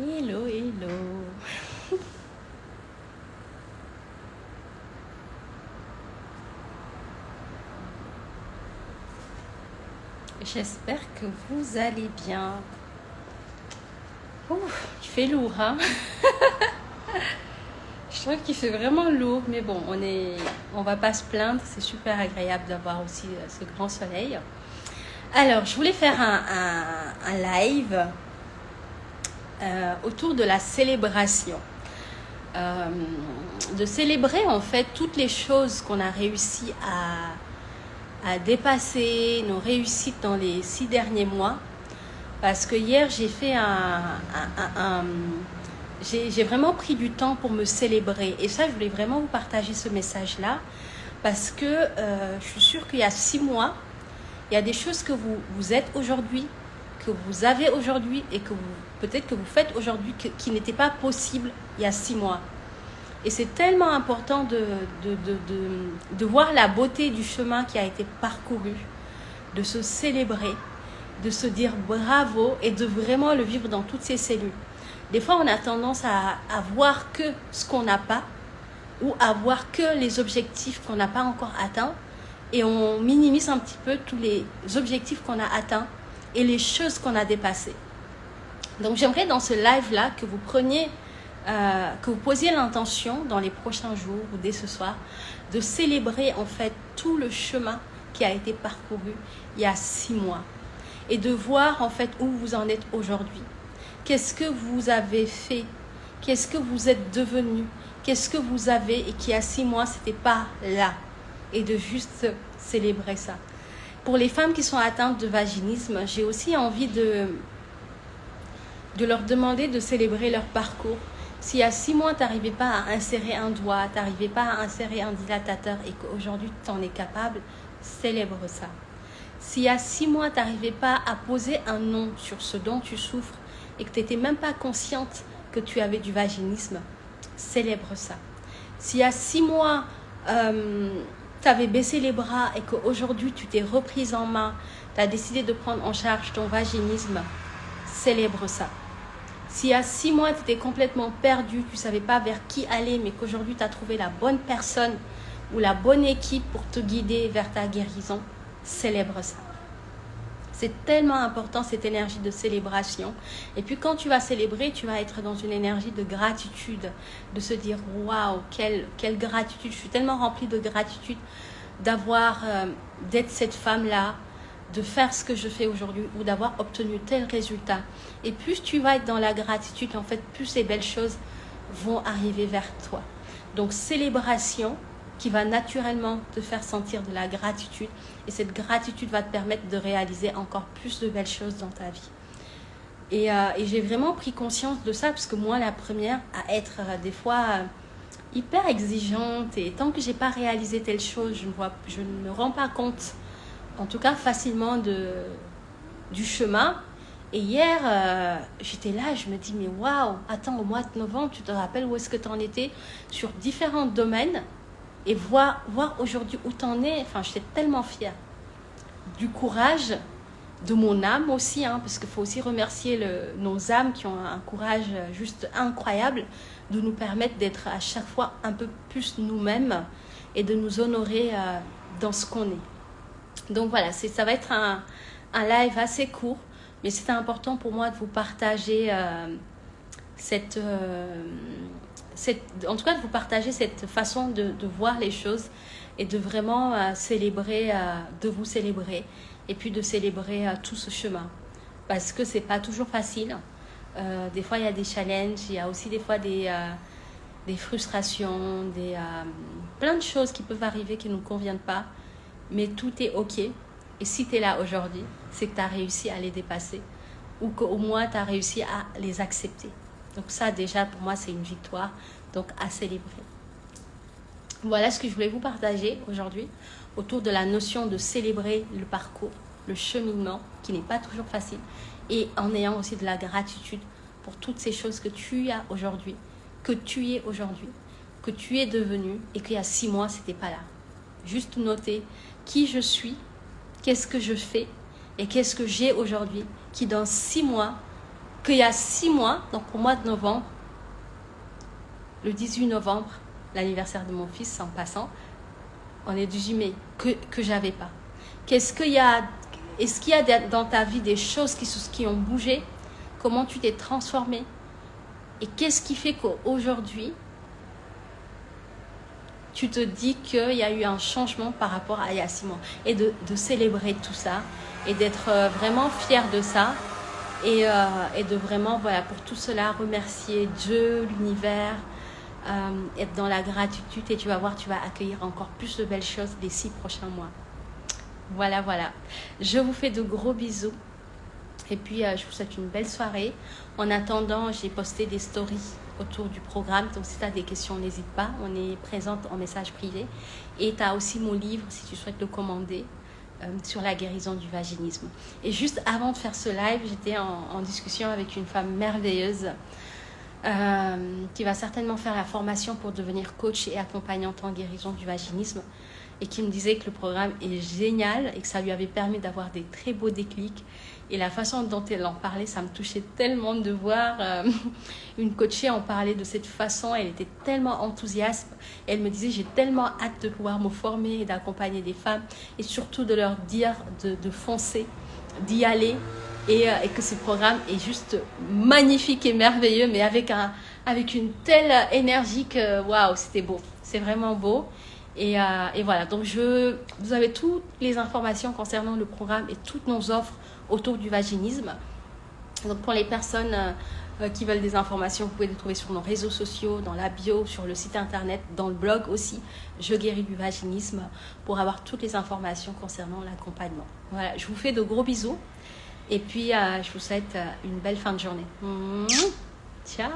Hello, hello. J'espère que vous allez bien. Ouh, il fait lourd, hein? Je trouve qu'il fait vraiment lourd, mais bon, on va pas se plaindre. C'est super agréable d'avoir aussi ce grand soleil. Alors, je voulais faire un live autour de la célébration. De célébrer en fait toutes les choses qu'on a réussi à dépasser, nos réussites dans les 6 derniers mois. Parce que hier, j'ai fait j'ai vraiment pris du temps pour me célébrer. Et ça, je voulais vraiment vous partager ce message-là. Parce que je suis sûre qu'il y a 6 mois, il y a des choses que vous êtes aujourd'hui, que vous avez aujourd'hui et que peut-être que vous faites aujourd'hui qui n'étaient pas possibles il y a 6 mois. Et c'est tellement important de voir la beauté du chemin qui a été parcouru, de se célébrer, de se dire bravo et de vraiment le vivre dans toutes ses cellules. Des fois, on a tendance à voir que ce qu'on n'a pas ou à voir que les objectifs qu'on n'a pas encore atteints et on minimise un petit peu tous les objectifs qu'on a atteints et les choses qu'on a dépassées. Donc, j'aimerais dans ce live-là que vous preniez, que vous posiez l'intention dans les prochains jours ou dès ce soir de célébrer en fait tout le chemin qui a été parcouru il y a 6 mois. Et de voir en fait où vous en êtes aujourd'hui. Qu'est-ce que vous avez fait? Qu'est-ce que vous êtes devenu? Qu'est-ce que vous avez et qui, il y a 6 mois, c'était pas là? Et de juste célébrer ça. Pour les femmes qui sont atteintes de vaginisme, j'ai aussi envie de leur demander de célébrer leur parcours. Si il y a 6 mois, tu n'arrivais pas à insérer un doigt, tu n'arrivais pas à insérer un dilatateur et qu'aujourd'hui, tu en es capable, célèbre ça. S'il y a 6 mois, tu n'arrivais pas à poser un nom sur ce dont tu souffres et que tu n'étais même pas consciente que tu avais du vaginisme, célèbre ça. S'il y a 6 mois, tu avais baissé les bras et qu'aujourd'hui, tu t'es reprise en main, tu as décidé de prendre en charge ton vaginisme, célèbre ça. S'il y a 6 mois, tu étais complètement perdu, tu ne savais pas vers qui aller, mais qu'aujourd'hui, tu as trouvé la bonne personne ou la bonne équipe pour te guider vers ta guérison, célèbre ça. C'est tellement important cette énergie de célébration. Et puis quand tu vas célébrer, tu vas être dans une énergie de gratitude, de se dire waouh, quelle gratitude. Je suis tellement remplie de gratitude d'avoir, d'être cette femme-là, de faire ce que je fais aujourd'hui ou d'avoir obtenu tel résultat. Et plus tu vas être dans la gratitude, en fait, plus ces belles choses vont arriver vers toi. Donc célébration qui va naturellement te faire sentir de la gratitude. Et cette gratitude va te permettre de réaliser encore plus de belles choses dans ta vie. Et j'ai vraiment pris conscience de ça, parce que moi, la première, à être des fois hyper exigeante, et tant que je n'ai pas réalisé telle chose, je ne me rends pas compte, en tout cas facilement, du chemin. Et hier, j'étais là, je me dis, mais waouh, attends, au mois de novembre, tu te rappelles où est-ce que tu en étais sur différents domaines? Et voir aujourd'hui où t'en es, enfin, j'étais tellement fière du courage de mon âme aussi, hein, parce qu'il faut aussi remercier nos âmes qui ont un courage juste incroyable de nous permettre d'être à chaque fois un peu plus nous-mêmes et de nous honorer dans ce qu'on est. Donc voilà, ça va être un live assez court, mais c'était important pour moi de vous partager en tout cas de vous partager cette façon de voir les choses et de vraiment célébrer, de vous célébrer et puis de célébrer tout ce chemin, parce que c'est pas toujours facile. Des fois il y a des challenges, il y a aussi des fois des frustrations, plein de choses qui peuvent arriver qui ne nous conviennent pas, mais tout est ok. Et si tu es là aujourd'hui, c'est que tu as réussi à les dépasser ou qu'au moins tu as réussi à les accepter. Donc ça, déjà, pour moi, c'est une victoire. Donc, à célébrer. Voilà ce que je voulais vous partager aujourd'hui autour de la notion de célébrer le parcours, le cheminement, qui n'est pas toujours facile, et en ayant aussi de la gratitude pour toutes ces choses que tu as aujourd'hui, que tu es aujourd'hui, que tu es devenu, et qu'il y a 6 mois, c'était pas là. Juste noter qui je suis, qu'est-ce que je fais, et qu'est-ce que j'ai aujourd'hui, qui dans 6 mois, qu'il y a 6 mois, donc au mois de novembre, le 18 novembre, l'anniversaire de mon fils en passant, on est 18 mai, que j'avais pas. Est-ce qu'il y a dans ta vie des choses qui ont bougé? Comment tu t'es transformé? Et qu'est-ce qui fait qu'aujourd'hui, tu te dis qu'il y a eu un changement par rapport à il y a 6 mois? Et de célébrer tout ça et d'être vraiment fier de ça et de vraiment, voilà, pour tout cela, remercier Dieu, l'univers, être dans la gratitude et tu vas voir, tu vas accueillir encore plus de belles choses les 6 prochains mois. Voilà, voilà. Je vous fais de gros bisous. Et puis, je vous souhaite une belle soirée. En attendant, j'ai posté des stories autour du programme. Donc, si tu as des questions, n'hésite pas. On est présente en message privé. Et tu as aussi mon livre, si tu souhaites le commander, sur la guérison du vaginisme. Et juste avant de faire ce live, j'étais en discussion avec une femme merveilleuse qui va certainement faire la formation pour devenir coach et accompagnante en guérison du vaginisme. Et qui me disait que le programme est génial et que ça lui avait permis d'avoir des très beaux déclics. Et la façon dont elle en parlait, ça me touchait tellement de voir une coachée en parler de cette façon. Elle était tellement enthousiaste. Et elle me disait, j'ai tellement hâte de pouvoir me former et d'accompagner des femmes. Et surtout de leur dire de foncer, d'y aller. Et que ce programme est juste magnifique et merveilleux, mais avec une telle énergie que, waouh, c'était beau. C'est vraiment beau. Et voilà, donc vous avez toutes les informations concernant le programme et toutes nos offres autour du vaginisme. Donc pour les personnes qui veulent des informations, vous pouvez les trouver sur nos réseaux sociaux, dans la bio, sur le site internet, dans le blog aussi, Je guéris du vaginisme, pour avoir toutes les informations concernant l'accompagnement. Voilà, je vous fais de gros bisous et puis je vous souhaite une belle fin de journée. Ciao.